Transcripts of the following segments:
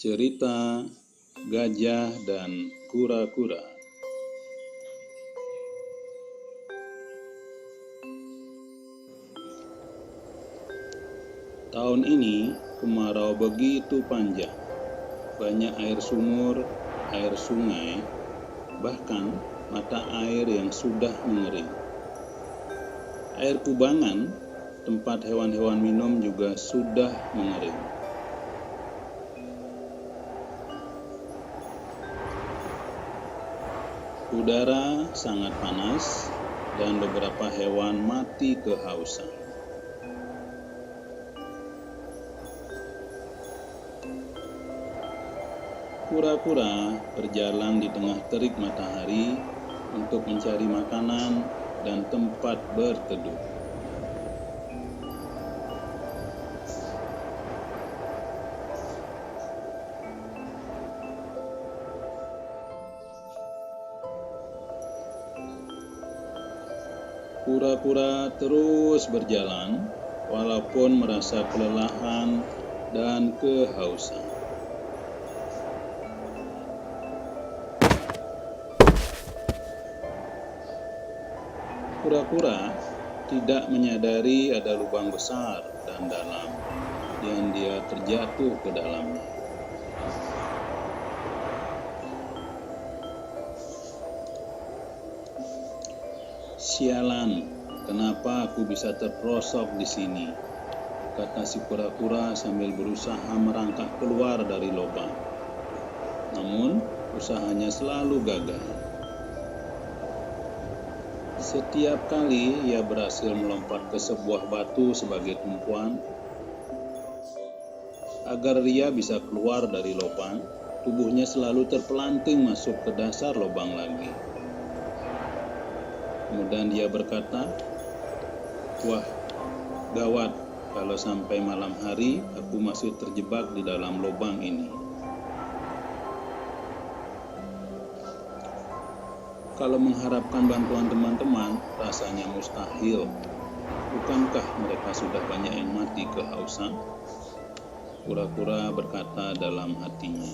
Cerita Gajah dan Kura-kura. Tahun ini kemarau begitu panjang. Banyak air sumur, air sungai, bahkan mata air yang sudah mengering. Air kubangan, tempat hewan-hewan minum juga sudah mengering. Udara sangat panas dan beberapa hewan mati kehausan. Kura-kura berjalan di tengah terik matahari untuk mencari makanan dan tempat berteduh. Kura-kura terus berjalan walaupun merasa kelelahan dan kehausan. Kura-kura tidak menyadari ada lubang besar dan dalam yang dia terjatuh ke dalamnya. "Sialan, kenapa aku bisa terperosok di sini?" kata si kura-kura sambil berusaha merangkak keluar dari lubang. Namun, usahanya selalu gagal. Setiap kali ia berhasil melompat ke sebuah batu sebagai tumpuan agar ia bisa keluar dari lubang, tubuhnya selalu terpelanting masuk ke dasar lubang lagi. Kemudian dia berkata, "Wah, gawat, kalau sampai malam hari aku masih terjebak di dalam lubang ini." Kalau mengharapkan bantuan teman-teman, rasanya mustahil. Bukankah mereka sudah banyak yang mati kehausan? Kura-kura berkata dalam hatinya.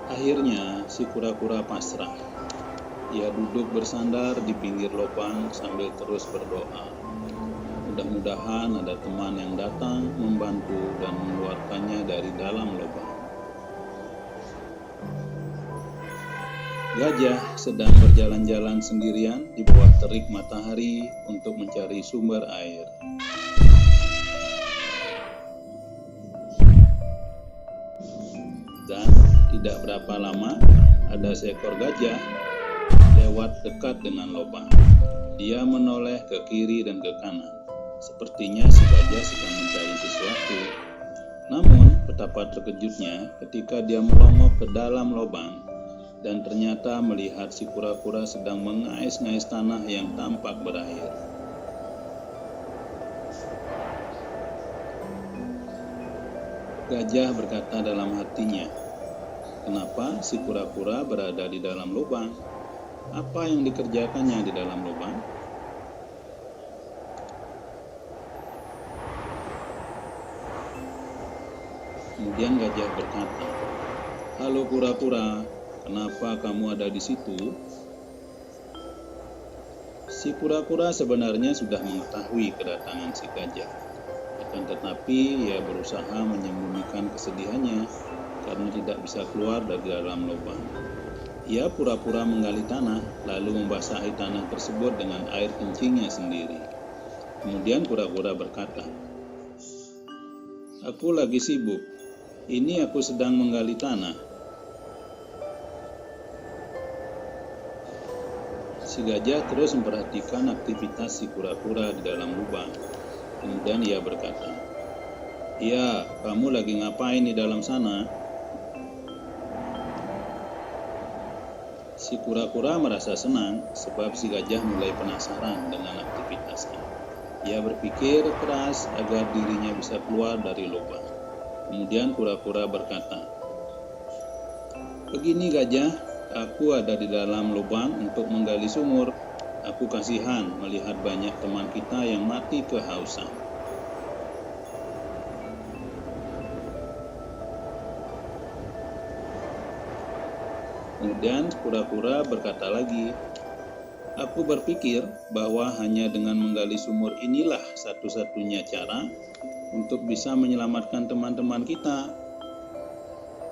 Akhirnya, si kura-kura pasrah. Ia duduk bersandar di pinggir lubang sambil terus berdoa. Mudah-mudahan ada teman yang datang membantu dan mengeluarkannya dari dalam lubang. Gajah sedang berjalan-jalan sendirian di bawah terik matahari untuk mencari sumber air. Dan tidak berapa lama, ada seekor gajah lewat dekat dengan lubang. Dia menoleh ke kiri dan ke kanan. Sepertinya si gajah sedang mencari sesuatu. Namun, betapa terkejutnya ketika dia melongok ke dalam lubang dan ternyata melihat si kura-kura sedang mengais-ngais tanah yang tampak berair. Gajah berkata dalam hatinya, "Kenapa si kura-kura berada di dalam lubang? Apa yang dikerjakannya di dalam lubang?" Kemudian gajah berkata, "Halo kura-kura, kenapa kamu ada di situ?" Si kura-kura sebenarnya sudah mengetahui kedatangan si gajah. Akan tetapi ia berusaha menyembunyikan kesedihannya karena tidak bisa keluar dari dalam lubang. Ia pura-pura menggali tanah lalu membasahi tanah tersebut dengan air kencingnya sendiri. Kemudian kura-kura berkata, "Aku lagi sibuk. Ini aku sedang menggali tanah." Si gajah terus memperhatikan aktivitas si kura-kura di dalam lubang. Kemudian ia berkata, "Ya, kamu lagi ngapain di dalam sana?" Si kura-kura merasa senang sebab si gajah mulai penasaran dengan aktivitasnya. Ia berpikir keras agar dirinya bisa keluar dari lubang. Kemudian kura-kura berkata, "Begini gajah, aku ada di dalam lubang untuk menggali sumur. Aku kasihan melihat banyak teman kita yang mati kehausan." Kemudian kura-kura berkata lagi, "Aku berpikir bahwa hanya dengan menggali sumur inilah satu-satunya cara untuk bisa menyelamatkan teman-teman kita."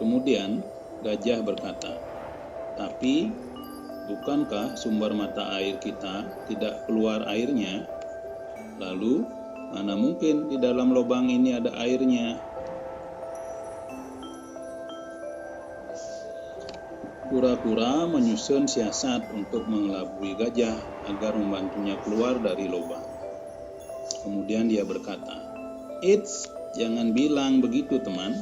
Kemudian gajah berkata, "Tapi bukankah sumber mata air kita tidak keluar airnya? Lalu mana mungkin di dalam lubang ini ada airnya?" Kura-kura menyusun siasat untuk mengelabui gajah agar membantunya keluar dari lubang. Kemudian dia berkata, "Eits, jangan bilang begitu teman.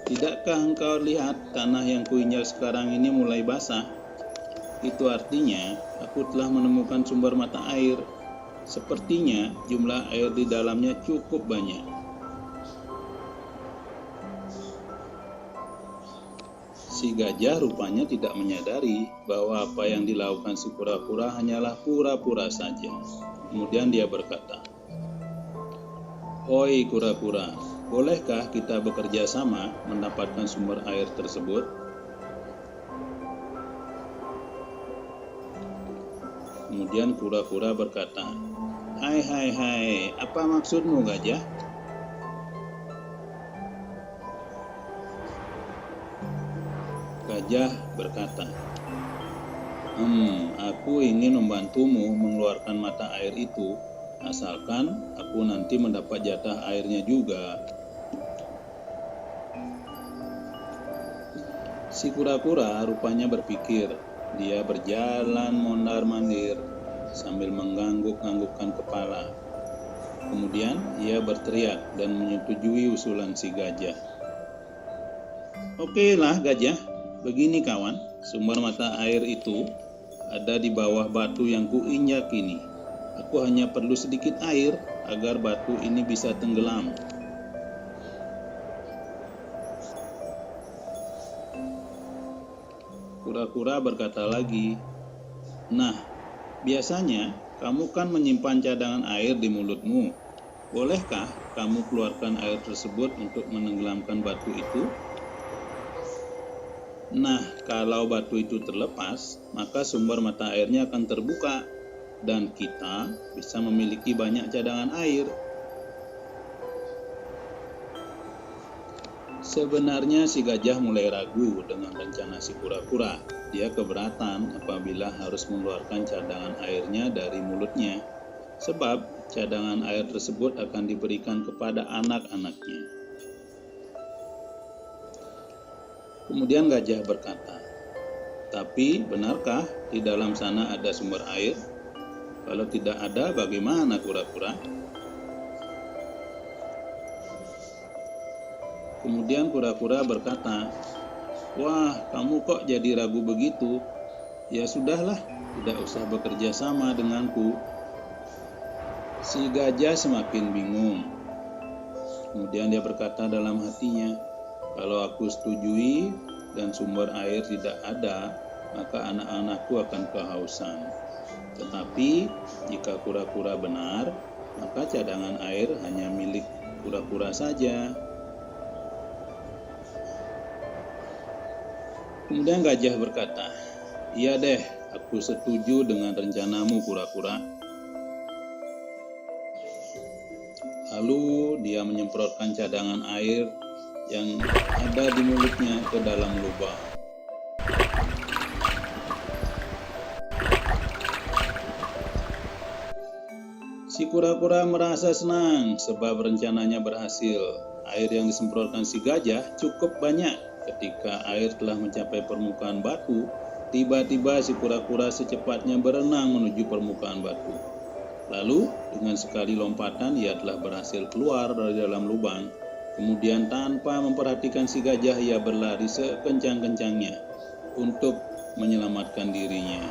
Tidakkah engkau lihat tanah yang kuinjak sekarang ini mulai basah? Itu artinya aku telah menemukan sumber mata air. Sepertinya jumlah air di dalamnya cukup banyak." Si gajah rupanya tidak menyadari bahwa apa yang dilakukan si kura-kura hanyalah pura-pura saja. Kemudian dia berkata, "Oi kura-kura, bolehkah kita bekerja sama mendapatkan sumber air tersebut?" Kemudian kura-kura berkata, Hai, apa maksudmu gajah?" Gajah berkata, Aku ingin membantumu mengeluarkan mata air itu, asalkan aku nanti mendapat jatah airnya juga." Si kura-kura rupanya berpikir. Dia berjalan mondar-mandir sambil mengangguk-anggukkan kepala. Kemudian ia berteriak dan menyetujui usulan si gajah. "Oke lah gajah, begini kawan, sumber mata air itu ada di bawah batu yang kuinjak ini. Aku hanya perlu sedikit air agar batu ini bisa tenggelam." Kura-kura berkata lagi, "Nah, biasanya kamu kan menyimpan cadangan air di mulutmu. Bolehkah kamu keluarkan air tersebut untuk menenggelamkan batu itu? Nah, kalau batu itu terlepas, maka sumber mata airnya akan terbuka dan kita bisa memiliki banyak cadangan air." Sebenarnya si gajah mulai ragu dengan rencana si kura-kura. Dia keberatan apabila harus mengeluarkan cadangan airnya dari mulutnya, sebab cadangan air tersebut akan diberikan kepada anak-anaknya. Kemudian gajah berkata, "Tapi benarkah di dalam sana ada sumber air? Kalau tidak ada, bagaimana kura-kura?" Kemudian kura-kura berkata, "Wah, kamu kok jadi ragu begitu? Ya sudahlah, tidak usah bekerja sama denganku." Si gajah semakin bingung. Kemudian dia berkata dalam hatinya, "Kalau aku setujui dan sumber air tidak ada, maka anak-anakku akan kehausan. Tetapi jika kura-kura benar, maka cadangan air hanya milik kura-kura saja." Kemudian gajah berkata, "Iya deh, aku setuju dengan rencanamu kura-kura." Lalu dia menyemprotkan cadangan air yang ada di mulutnya ke dalam lubang. Si kura-kura merasa senang sebab rencananya berhasil. Air yang disemprotkan si gajah cukup banyak. Ketika air telah mencapai permukaan batu, tiba-tiba si kura-kura secepatnya berenang menuju permukaan batu. Lalu dengan sekali lompatan ia telah berhasil keluar dari dalam lubang. Kemudian tanpa memperhatikan si gajah, ia berlari sekencang-kencangnya untuk menyelamatkan dirinya.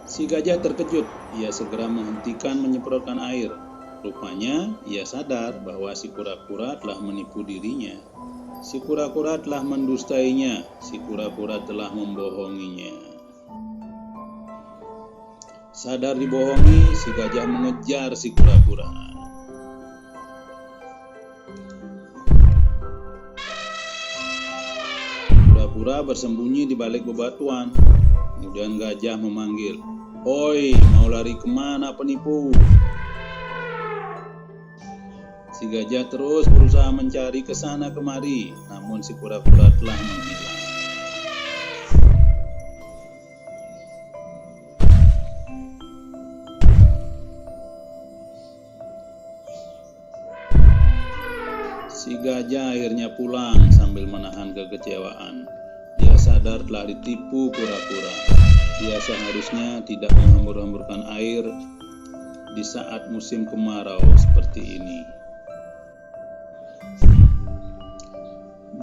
Si gajah terkejut. Ia segera menghentikan menyemprotkan air. Rupanya ia sadar bahwa si kura-kura telah menipu dirinya. Si kura-kura telah mendustainya. Si kura-kura telah membohonginya. Sadar dibohongi, si gajah mengejar si kura-kura. Kura-kura bersembunyi di balik bebatuan. Kemudian gajah memanggil, "Oi, mau lari kemana penipu?" Si gajah terus berusaha mencari ke sana kemari, namun si kura-kura telah menghilang. Si gajah akhirnya pulang sambil menahan kekecewaan. Dia sadar telah ditipu kura-kura. Dia seharusnya tidak menghambur-hamburkan air di saat musim kemarau seperti ini.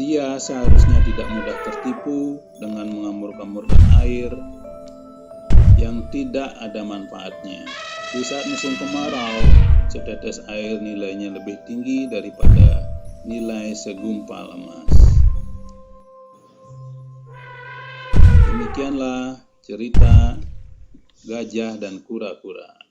Dia seharusnya tidak mudah tertipu dengan menghambur-hamburkan air yang tidak ada manfaatnya. Di saat musim kemarau, setetes air nilainya lebih tinggi daripada nilai segumpal emas. Demikianlah cerita gajah dan kura-kura.